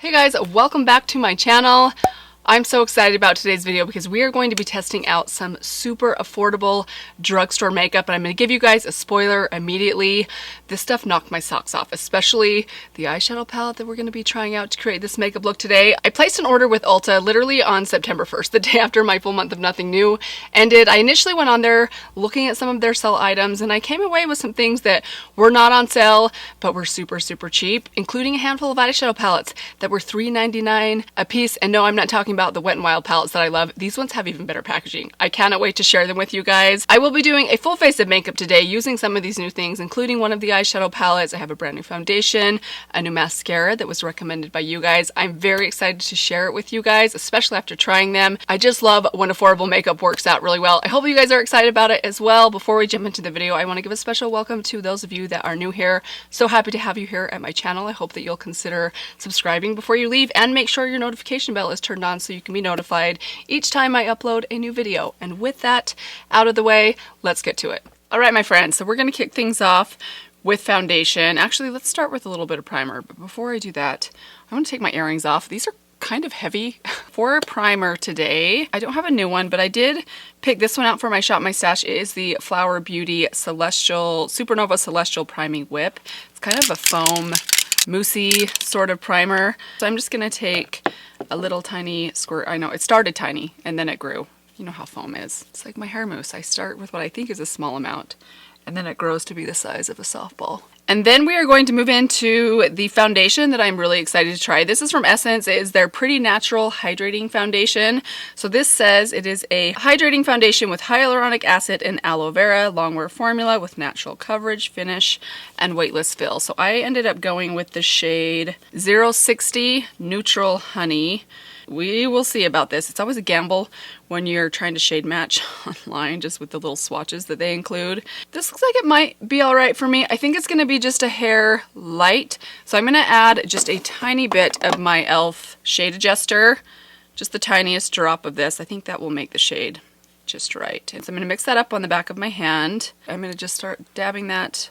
Hey guys, welcome back to my channel. I'm so excited about today's video because we are going to be testing out some super affordable drugstore makeup, and I'm going to give you guys a spoiler immediately. This stuff knocked my socks off, especially the eyeshadow palette that we're going to be trying out to create this makeup look today. I placed an order with Ulta literally on September 1st, the day after my full month of nothing new ended. I initially went on there looking at some of their sale items, and I came away with some things that were not on sale but were super cheap, including a handful of eyeshadow palettes that were $3.99 a piece. And no, I'm not talking about the Wet n Wild palettes that I love. These ones have even better packaging. I cannot wait to share them with you guys. I will be doing a full face of makeup today using some of these new things, including one of the eyeshadow palettes. I have a brand new foundation, a new mascara that was recommended by you guys. I'm very excited to share it with you guys, especially after trying them. I just love when affordable makeup works out really well. I hope you guys are excited about it as well. Before we jump into the video, I want to give a special welcome to those of you that are new here. So happy to have you here at my channel. I hope that you'll consider subscribing before you leave, and make sure your notification bell is turned on so you can be notified each time I upload a new video. And with that out of the way, let's get to it. All right, my friends, so we're going to kick things off with foundation. Actually, let's start with a little bit of primer. But before I do that, I want to take my earrings off. These are kind of heavy. For primer today, I don't have a new one, but I did pick this one out for my Shop My Stash. It is the Flower Beauty Supernova Celestial Priming Whip. It's kind of a foam, moussey sort of primer. So I'm just going to take a little tiny squirt. I know it started tiny and then it grew. You know how foam is. It's like my hair mousse. I start with what I think is a small amount, and then it grows to be the size of a softball. And then we are going to move into the foundation that I'm really excited to try. This is from Essence. It is their Pretty Natural Hydrating Foundation. So this says it is a hydrating foundation with hyaluronic acid and aloe vera longwear formula with natural coverage, finish, and weightless fill. So I ended up going with the shade 060 Neutral Honey. We will see about this. It's always a gamble when you're trying to shade match online, just with the little swatches that they include. This looks like it might be all right for me. I think it's going to be just a hair light. So I'm going to add just a tiny bit of my e.l.f. shade adjuster, just the tiniest drop of this. I think that will make the shade just right. And so I'm going to mix that up on the back of my hand. I'm going to just start dabbing that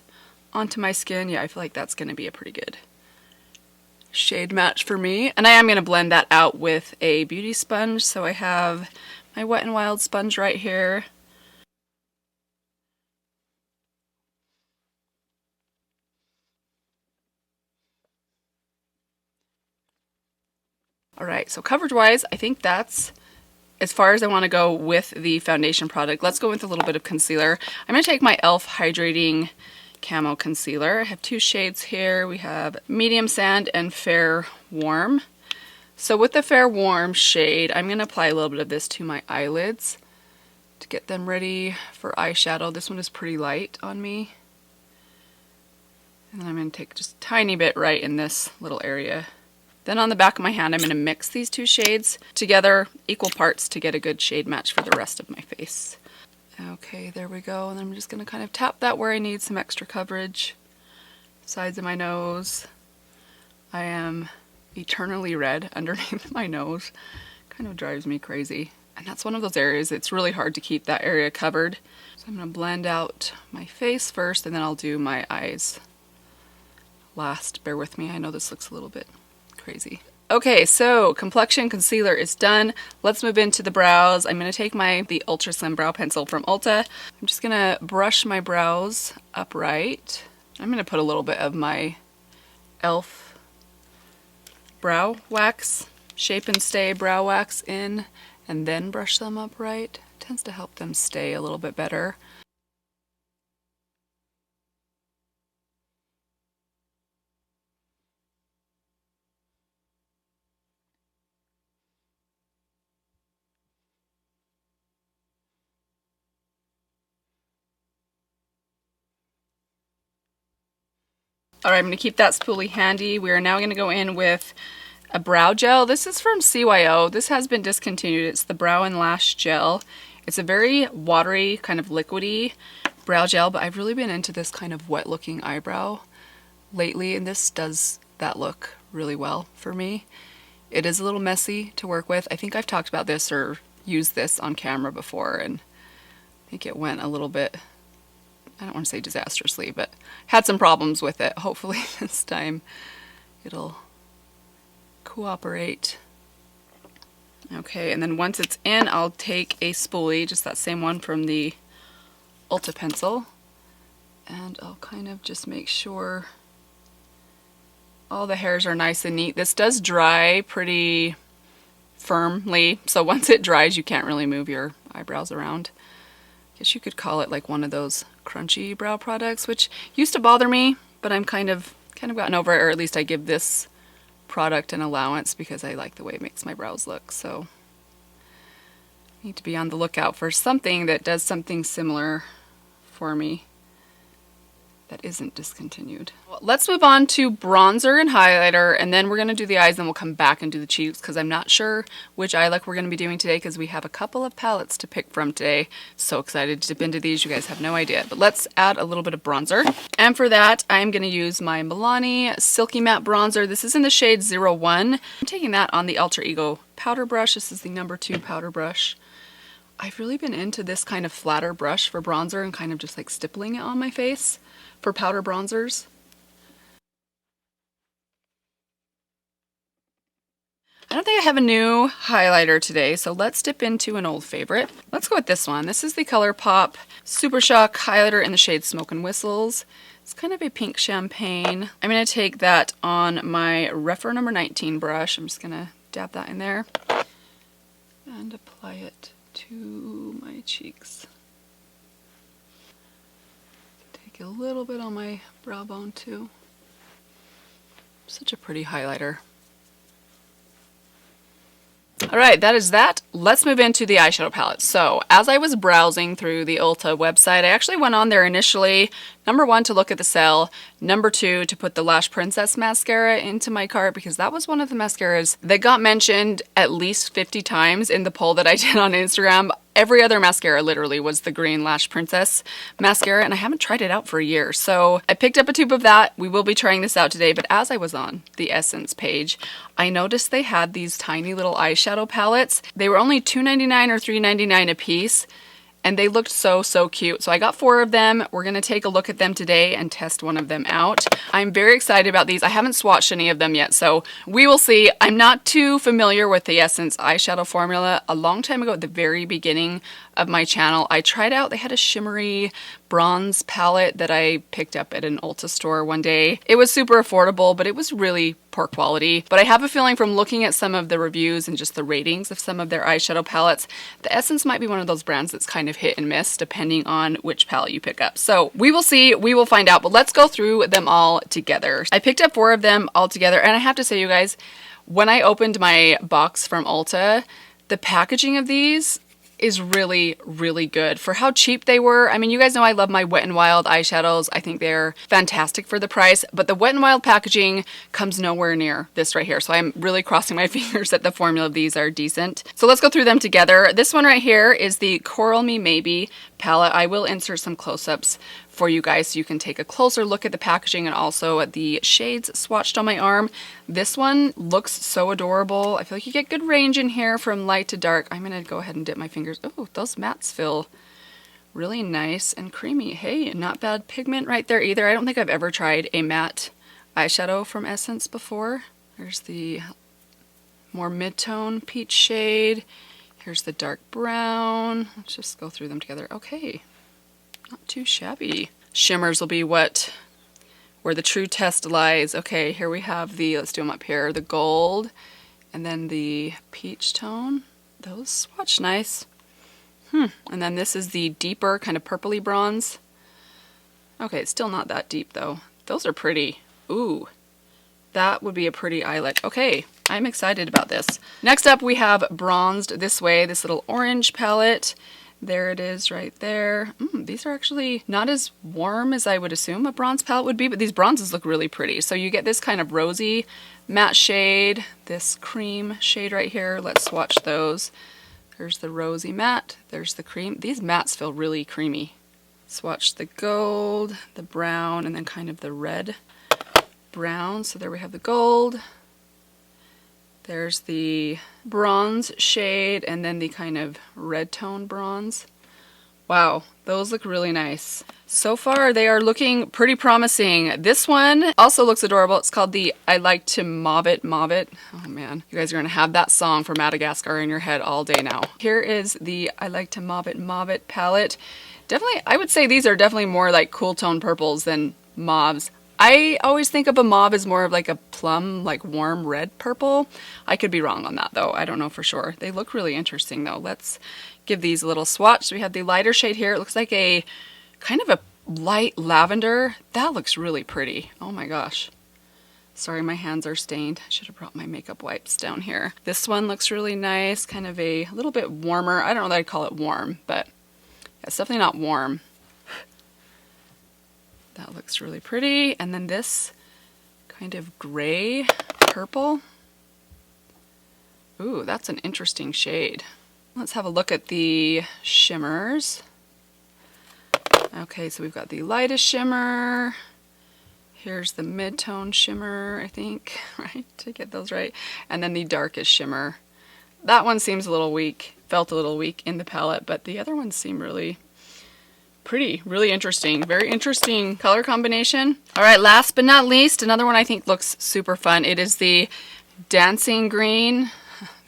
onto my skin. Yeah, I feel like that's going to be a pretty good shade match for me. And I am going to blend that out with a beauty sponge. So I have my Wet n Wild sponge right here. Alright, so coverage wise, I think that's as far as I want to go with the foundation product. Let's go with a little bit of concealer. I'm going to take my e.l.f. Hydrating Camo Concealer. I have two shades here. We have Medium Sand and Fair Warm. So with the Fair Warm shade, I'm going to apply a little bit of this to my eyelids to get them ready for eyeshadow. This one is pretty light on me. And then I'm going to take just a tiny bit right in this little area. Then on the back of my hand, I'm going to mix these two shades together, equal parts, to get a good shade match for the rest of my face. Okay, there we go. And I'm just going to kind of tap that where I need some extra coverage. Sides of my nose. I am eternally red underneath my nose. Kind of drives me crazy. And that's one of those areas it's really hard to keep that area covered. So I'm going to blend out my face first, and then I'll do my eyes last. Bear with me. I know this looks a little bit crazy. Okay, so complexion concealer is done. Let's move into the brows. I'm going to take the Ultra Slim Brow Pencil from Ulta. I'm just going to brush my brows upright. I'm going to put a little bit of my e.l.f. brow wax, Shape and Stay brow wax in, and then brush them upright. It tends to help them stay a little bit better. Alright, I'm going to keep that spoolie handy. We are now going to go in with a brow gel. This is from CYO. This has been discontinued. It's the Brow and Lash Gel. It's a very watery, kind of liquidy brow gel, but I've really been into this kind of wet looking eyebrow lately, and this does that look really well for me. It is a little messy to work with. I think I've talked about this or used this on camera before, and I think it went a little bit, I don't want to say disastrously, but had some problems with it. Hopefully this time it'll cooperate. Okay, and then once it's in, I'll take a spoolie, just that same one from the Ulta pencil, and I'll kind of just make sure all the hairs are nice and neat. This does dry pretty firmly, so once it dries, you can't really move your eyebrows around. I guess you could call it like one of those crunchy brow products, which used to bother me, but I'm kind of gotten over it, or at least I give this product an allowance because I like the way it makes my brows look. So I need to be on the lookout for something that does something similar for me that isn't discontinued. Well, let's move on to bronzer and highlighter, and then we're going to do the eyes, and we'll come back and do the cheeks because I'm not sure which eye look we're going to be doing today because we have a couple of palettes to pick from today. So excited to dip into these. You guys have no idea. But let's add a little bit of bronzer. And for that, I'm going to use my Milani Silky Matte Bronzer. This is in the shade 01. I'm taking that on the Alter Ego powder brush. This is the number 2 powder brush. I've really been into this kind of flatter brush for bronzer and kind of just like stippling it on my face for powder bronzers. I don't think I have a new highlighter today, so let's dip into an old favorite. Let's go with this one. This is the ColourPop Super Shock highlighter in the shade Smoke and Whistles. It's kind of a pink champagne. I'm going to take that on my Rephr number 19 brush. I'm just going to dab that in there and apply it to my cheeks. Take a little bit on my brow bone too. Such a pretty highlighter. Alright, that is that. Let's move into the eyeshadow palette. So, as I was browsing through the Ulta website, I actually went on there initially, number 1, to look at the sale, number 2, to put the Lash Princess mascara into my cart because that was one of the mascaras that got mentioned at least 50 times in the poll that I did on Instagram. Every other mascara literally was the green Lash Princess mascara, and I haven't tried it out for a year. So I picked up a tube of that. We will be trying this out today, but as I was on the Essence page, I noticed they had these tiny little eyeshadow palettes. They were only $2.99 or $3.99 a piece, and they looked so cute. So I got 4 of them. We're gonna take a look at them today and test one of them out. I'm very excited about these. I haven't swatched any of them yet, so we will see. I'm not too familiar with the Essence eyeshadow formula. A long time ago at the very beginning of my channel, I tried out, they had a shimmery bronze palette that I picked up at an Ulta store one day. It was super affordable, but it was really poor quality. But I have a feeling from looking at some of the reviews and just the ratings of some of their eyeshadow palettes, the Essence might be one of those brands that's kind of hit and miss depending on which palette you pick up. So we will see, we will find out, but let's go through them all together. I picked up 4 of them all together, and I have to say, you guys, when I opened my box from Ulta, the packaging of these is really good for how cheap they were. I mean, you guys know I love my Wet n Wild eyeshadows. I think they're fantastic for the price, but the Wet n Wild packaging comes nowhere near this right here. So I'm really crossing my fingers that the formula of these are decent. So let's go through them together. This one right here is the Coral Me Maybe palette. I will insert some close-ups for you guys so you can take a closer look at the packaging and also at the shades swatched on my arm. This one looks so adorable. I feel like you get good range in here from light to dark. I'm gonna go ahead and dip my fingers. Oh, those mattes feel really nice and creamy. Hey, not bad pigment right there either. I don't think I've ever tried a matte eyeshadow from Essence before. There's the more mid-tone peach shade. Here's the dark brown. Let's just go through them together. Okay. Not too shabby. Shimmers will be where the true test lies. Okay, here we have the, let's do them up here, the gold and then the peach tone. Those swatch nice. And then this is the deeper kind of purpley bronze. Okay, it's still not that deep though. Those are pretty. Ooh, that would be a pretty eye look. Okay, I'm excited about this. Next up we have Bronzed This Way, this little orange palette. There it is right there. These are actually not as warm as I would assume a bronze palette would be, but these bronzes look really pretty. So you get this kind of rosy matte shade, this cream shade right here. Let's swatch those. There's the rosy matte, there's the cream. These mattes feel really creamy. Swatch the gold, the brown, and then kind of the red brown. So there we have the gold. There's the bronze shade and then the kind of red tone bronze. Wow, those look really nice. So far, they are looking pretty promising. This one also looks adorable. It's called the I Like to Mauve It, Mauve It. Oh man, you guys are gonna have that song for Madagascar in your head all day now. Here is the I Like to Mauve It, Mauve It palette. Definitely, I would say these are definitely more like cool tone purples than mauves. I always think of a mauve as more of like a plum, like warm red purple. I could be wrong on that though. I don't know for sure. They look really interesting though. Let's give these a little swatch. So we have the lighter shade here. It looks like a kind of a light lavender. That looks really pretty. Oh my gosh. Sorry, my hands are stained. I should have brought my makeup wipes down here. This one looks really nice. Kind of a little bit warmer. I don't know that I'd call it warm, but it's definitely not warm. That looks really pretty. And then this kind of gray purple. Ooh, that's an interesting shade. Let's have a look at the shimmers. Okay, so we've got the lightest shimmer. Here's the mid-tone shimmer, I think, right? To get those right. And then the darkest shimmer. That one seems a little weak, felt a little weak in the palette, but the other ones seem really pretty, really interesting. Very interesting color combination. All right, last but not least, another one I think looks super fun. It is the Dancing Green.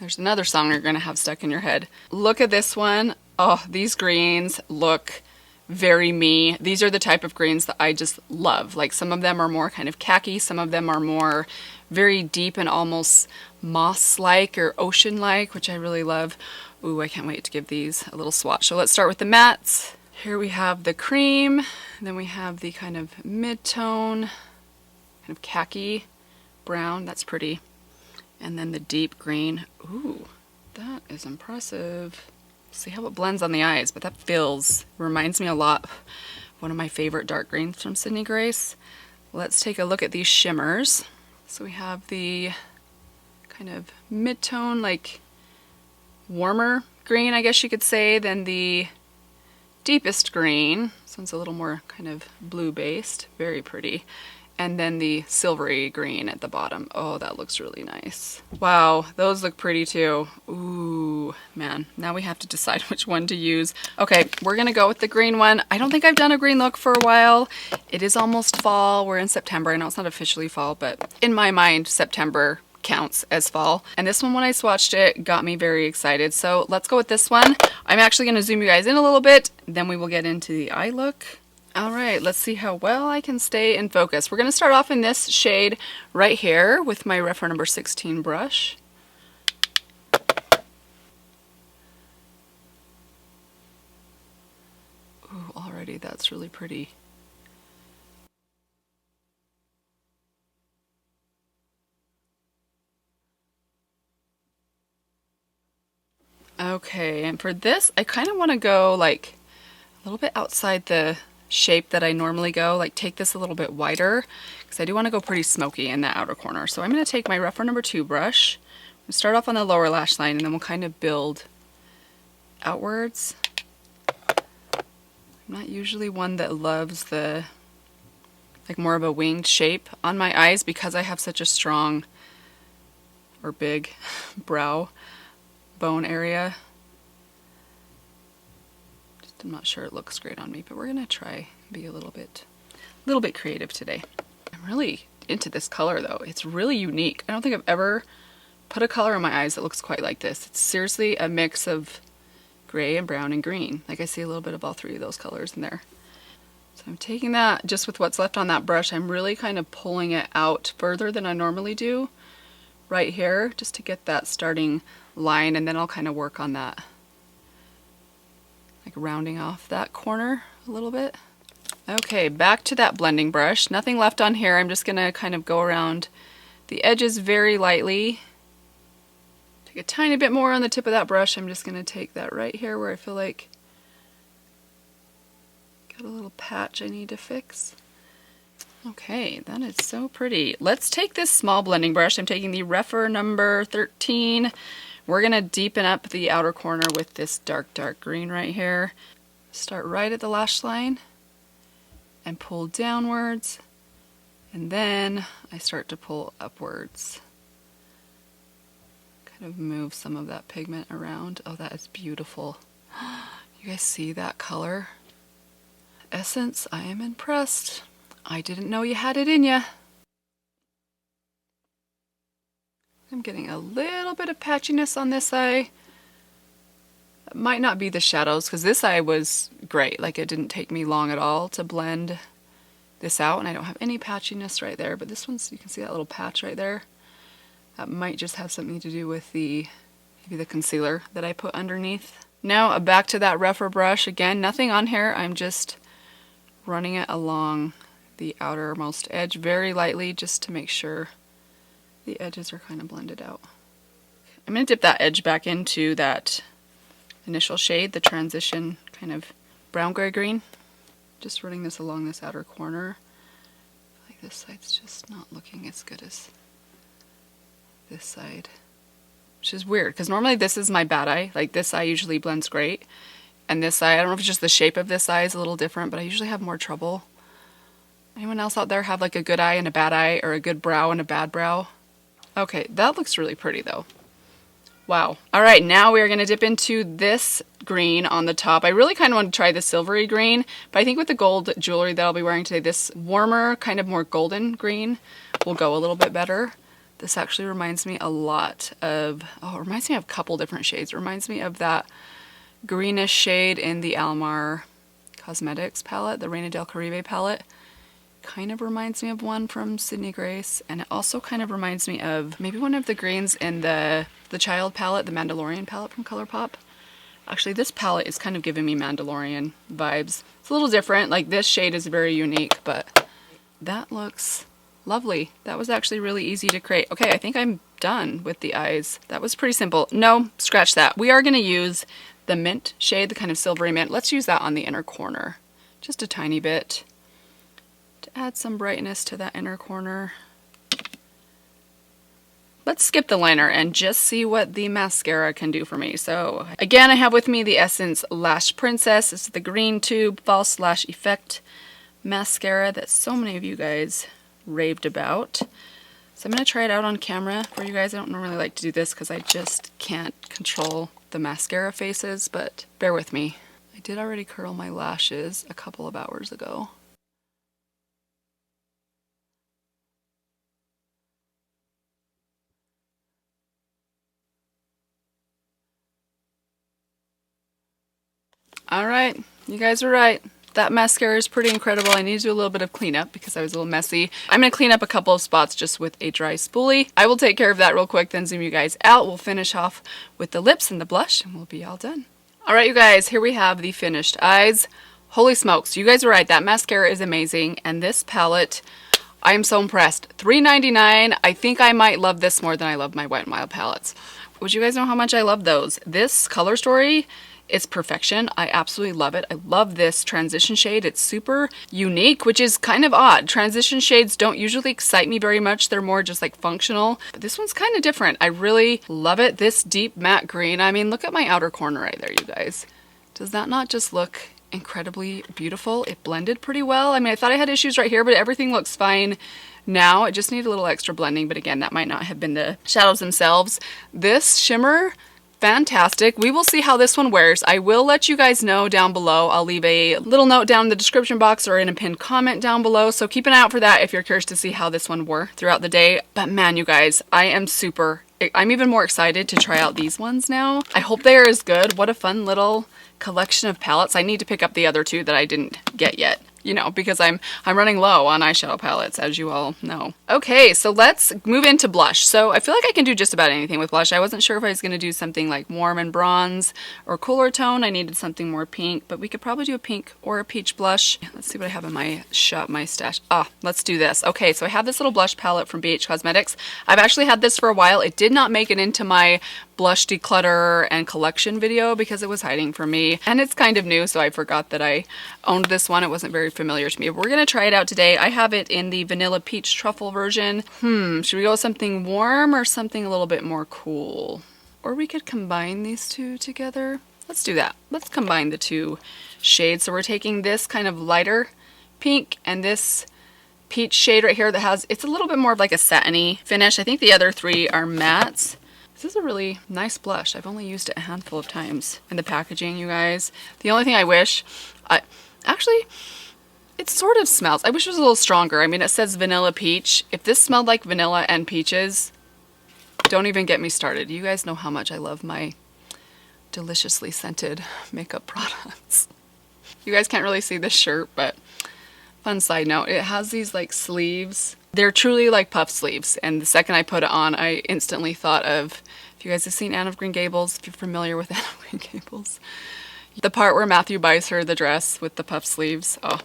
There's another song you're gonna have stuck in your head. Look at this one. Oh, these greens look very me. These are the type of greens that I just love. Like some of them are more kind of khaki, some of them are more very deep and almost moss-like or ocean-like, which I really love. Ooh, I can't wait to give these a little swatch. So let's start with the mattes. Here we have the cream, then we have the kind of mid-tone, kind of khaki brown, that's pretty. And then the deep green. Ooh, that is impressive. See how it blends on the eyes, but that reminds me a lot of one of my favorite dark greens from Sydney Grace. Let's take a look at these shimmers. So we have the kind of mid-tone, like warmer green, I guess you could say, than the deepest green. This one's a little more kind of blue-based, very pretty. And then the silvery green at the bottom. Oh, that looks really nice. Wow, those look pretty too. Ooh, man. Now we have to decide which one to use. Okay, we're gonna go with the green one. I don't think I've done a green look for a while. It is almost fall. We're in September. I know it's not officially fall, but in my mind, September counts as fall. And this one, when I swatched it, got me very excited. So let's go with this one. I'm actually gonna zoom you guys in a little bit, then we will get into the eye look. All right, let's see how well I can stay in focus. We're gonna start off in this shade right here with my Refer number 16 brush. Ooh, already that's really pretty. Okay, and for this, I kind of want to go like a little bit outside the shape that I normally go, like take this a little bit wider because I do want to go pretty smoky in that outer corner. So I'm going to take my Refer number 2 brush, we'll start off on the lower lash line and then we'll kind of build outwards. I'm not usually one that loves the like more of a winged shape on my eyes because I have such a strong or big brow bone area. I'm not sure it looks great on me, but we're gonna try and be a little bit creative today. I'm really into this color though. It's really unique. I don't think I've ever put a color on my eyes that looks quite like this. It's seriously a mix of gray and brown and green. Like I see a little bit of all three of those colors in there. So I'm taking that just with what's left on that brush. I'm really kind of pulling it out further than I normally do right here just to get that starting line, and then I'll kind of work on that, like rounding off that corner a little bit. Okay, back to that blending brush. Nothing left on here. I'm just gonna kind of go around the edges very lightly. Take a tiny bit more on the tip of that brush. I'm just gonna take that right here where I feel like got a little patch I need to fix. Okay, that is so pretty. Let's take this small blending brush. I'm taking the Refer number 13. We're gonna deepen up the outer corner with this dark green right here. Start right at the lash line and pull downwards, and then I start to pull upwards. Kind of move some of that pigment around. Oh, that is beautiful. You You guys see that color? Essence, I am impressed. I didn't know you had it in ya. I'm getting a little bit of patchiness on this eye. It might not be the shadows, because this eye was great. Like, it didn't take me long at all to blend this out, and I don't have any patchiness right there, but this one's, you can see that little patch right there. That might just have something to do with maybe the concealer that I put underneath. Now back to that rougher brush. Again, nothing on here. I'm just running it along the outermost edge very lightly, just to make sure the edges are kind of blended out. I'm going to dip that edge back into that initial shade, the transition kind of brown gray green. Just running this along this outer corner. Like, this side's just not looking as good as this side, which is weird because normally this is my bad eye. Like, this eye usually blends great, and this eye, I don't know if it's just the shape of this eye is a little different, but I usually have more trouble. Anyone else out there have like a good eye and a bad eye, or a good brow and a bad brow? Okay, that looks really pretty though. Wow. All right, now we are going to dip into this green on the top. I really kind of want to try the silvery green, but I think with the gold jewelry that I'll be wearing today, this warmer, kind of more golden green will go a little bit better. This actually reminds me a lot of, it reminds me of a couple different shades. It reminds me of that greenish shade in the Almar Cosmetics palette, the Reina del Caribe palette. Kind of reminds me of one from Sydney Grace, and it also kind of reminds me of maybe one of the greens in the Child palette, the Mandalorian palette from ColourPop. Actually, this palette is kind of giving me Mandalorian vibes. It's a little different, like this shade is very unique, but that looks lovely. That was actually really easy to create. Okay, I think I'm done with the eyes. That was pretty simple. No, scratch that. We are going to use the mint shade, the kind of silvery mint. Let's use that on the inner corner, just a tiny bit, to add some brightness to that inner corner. Let's skip the liner and just see what the mascara can do for me. So again, I have with me the Essence Lash Princess. This is the green tube false lash effect mascara that so many of you guys raved about. So I'm going to try it out on camera for you guys. I don't normally like to do this because I just can't control the mascara faces, but bear with me. I did already curl my lashes a couple of hours ago. Alright, you guys are right. That mascara is pretty incredible. I need to do a little bit of cleanup because I was a little messy. I'm going to clean up a couple of spots just with a dry spoolie. I will take care of that real quick, then zoom you guys out. We'll finish off with the lips and the blush, and we'll be all done. Alright, you guys, here we have the finished eyes. Holy smokes, you guys are right. That mascara is amazing, and this palette, I am so impressed. $3.99. I think I might love this more than I love my Wet n Wild palettes. Would you guys know how much I love those? This Color Story, it's perfection. I absolutely love it. I love this transition shade. It's super unique, which is kind of odd. Transition shades don't usually excite me very much. They're more just like functional, but this one's kind of different. I really love it. This deep matte green. I mean, look at my outer corner right there, you guys. Does that not just look incredibly beautiful? It blended pretty well. I mean, I thought I had issues right here, but everything looks fine now. I just need a little extra blending, but again, that might not have been the shadows themselves. This shimmer, fantastic. We will see how this one wears. I will let you guys know down below. I'll leave a little note down in the description box or in a pinned comment down below, so keep an eye out for that if you're curious to see how this one wore throughout the day. But man, you guys, I'm even more excited to try out these ones now. I hope they are as good. What a fun little collection of palettes. I need to pick up the other two that I didn't get yet, you know, because I'm running low on eyeshadow palettes, as you all know. Okay, so let's move into blush. So I feel like I can do just about anything with blush. I wasn't sure if I was going to do something like warm and bronze or cooler tone. I needed something more pink, but we could probably do a pink or a peach blush. Let's see what I have in my stash. Let's do this. Okay, so I have this little blush palette from BH Cosmetics. I've actually had this for a while. It did not make it into my blush declutter and collection video because it was hiding from me, and it's kind of new, so I forgot that I owned this one. It wasn't very familiar to me, but we're gonna try it out today. I have it in the vanilla peach truffle version. Should we go with something warm or something a little bit more cool? Or we could combine these two together. Let's do that. Let's combine the two shades. So we're taking this kind of lighter pink and this peach shade right here that has, it's a little bit more of like a satiny finish. I think the other three are mattes. This is a really nice blush. I've only used it a handful of times. And the packaging, you guys. The only thing I wish, actually, it sort of smells. I wish it was a little stronger. I mean, it says vanilla peach. If this smelled like vanilla and peaches, don't even get me started. You guys know how much I love my deliciously scented makeup products. You guys can't really see this shirt, but fun side note, it has these like sleeves. They're truly like puff sleeves, and the second I put it on, I instantly thought of, if you guys have seen Anne of Green Gables, if you're familiar with Anne of Green Gables, the part where Matthew buys her the dress with the puff sleeves. Oh,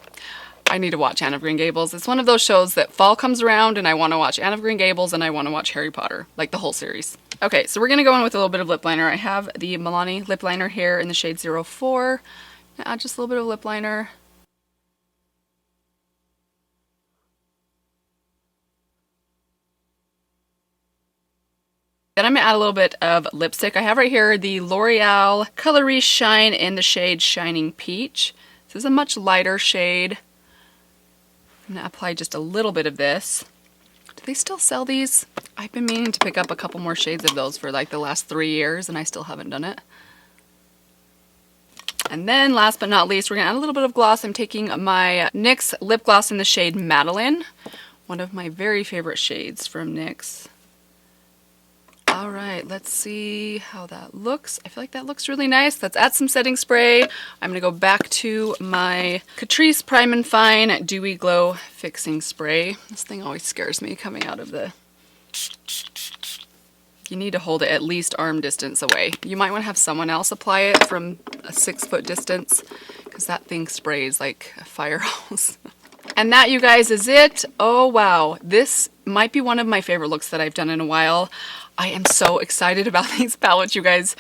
I need to watch Anne of Green Gables. It's one of those shows that fall comes around and I want to watch Anne of Green Gables and I want to watch Harry Potter, like the whole series. Okay, so we're going to go in with a little bit of lip liner. I have the Milani lip liner here in the shade 04. Add just a little bit of lip liner. Then I'm going to add a little bit of lipstick. I have right here the L'Oreal Coloris Shine in the shade Shining Peach. This is a much lighter shade. I'm going to apply just a little bit of this. Do they still sell these? I've been meaning to pick up a couple more shades of those for like the last 3 years and I still haven't done it. And then last but not least, we're going to add a little bit of gloss. I'm taking my NYX lip gloss in the shade Madeline, one of my very favorite shades from NYX. All right, let's see how that looks. I feel like that looks really nice. Let's add some setting spray. I'm gonna go back to my Catrice Prime and Fine Dewy Glow Fixing Spray. This thing always scares me coming out of the... You need to hold it at least arm distance away. You might want to have someone else apply it from a 6-foot distance because that thing sprays like a fire hose. And that, you guys, is it. Oh wow, this might be one of my favorite looks that I've done in a while. I am so excited about these palettes, you guys.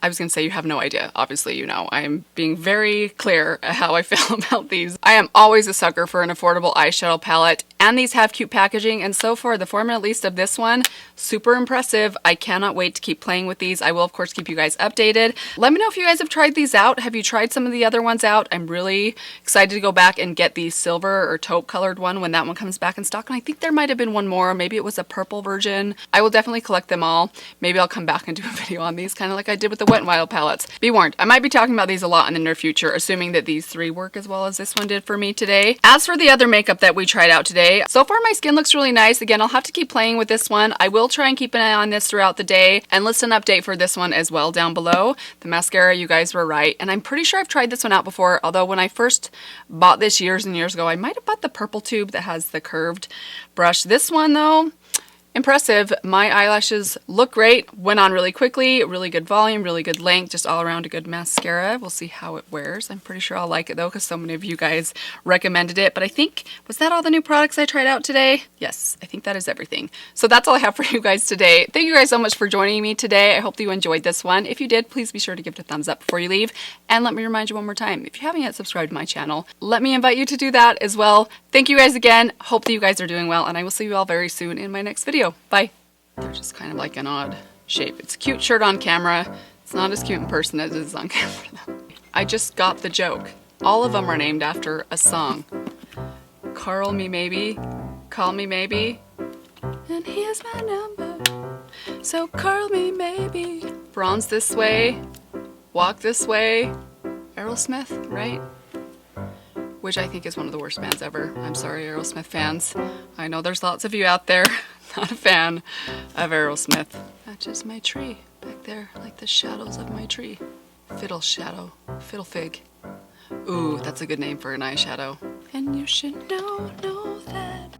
I was gonna say you have no idea. Obviously, you know, I am being very clear how I feel about these. I am always a sucker for an affordable eyeshadow palette, and these have cute packaging, and so far the formula, at least of this one, super impressive. I cannot wait to keep playing with these. I will, of course, keep you guys updated. Let me know if you guys have tried these out. Have you tried some of the other ones out? I'm really excited to go back and get the silver or taupe colored one when that one comes back in stock, and I think there might have been one more. Maybe it was a purple version. I will definitely collect them all. Maybe I'll come back and do a video on these, kind of like I did with the Wet n Wild palettes. Be warned, I might be talking about these a lot in the near future, assuming that these 3 work as well as this one did for me today. As for the other makeup that we tried out today, so far my skin looks really nice. Again, I'll have to keep playing with this one. I will try and keep an eye on this throughout the day and list an update for this one as well down below. The mascara, you guys were right, and I'm pretty sure I've tried this one out before, although when I first bought this years and years ago, I might have bought the purple tube that has the curved brush. This one though, impressive. My eyelashes look great, went on really quickly, really good volume, really good length, just all around a good mascara. We'll see how it wears. I'm pretty sure I'll like it though because so many of you guys recommended it. But I think, was that all the new products I tried out today? Yes, I think that is everything. So that's all I have for you guys today. Thank you guys so much for joining me today. I hope that you enjoyed this one. If you did, please be sure to give it a thumbs up before you leave. And let me remind you one more time, if you haven't yet subscribed to my channel, let me invite you to do that as well. Thank you guys again. Hope that you guys are doing well, and I will see you all very soon in my next video. Bye. They're just kind of like an odd shape. It's a cute shirt on camera. It's not as cute in person as it is on camera though. I just got the joke. All of them are named after a song. Carl me maybe, call me maybe, and here's my number. So call me maybe. Bronze this way, walk this way. Aerosmith, right? Which I think is one of the worst bands ever. I'm sorry, Aerosmith fans. I know there's lots of you out there not a fan of Aerosmith. Matches my tree back there, like the shadows of my tree. Fiddle shadow, fiddle fig. Ooh, that's a good name for an eyeshadow. And you should know that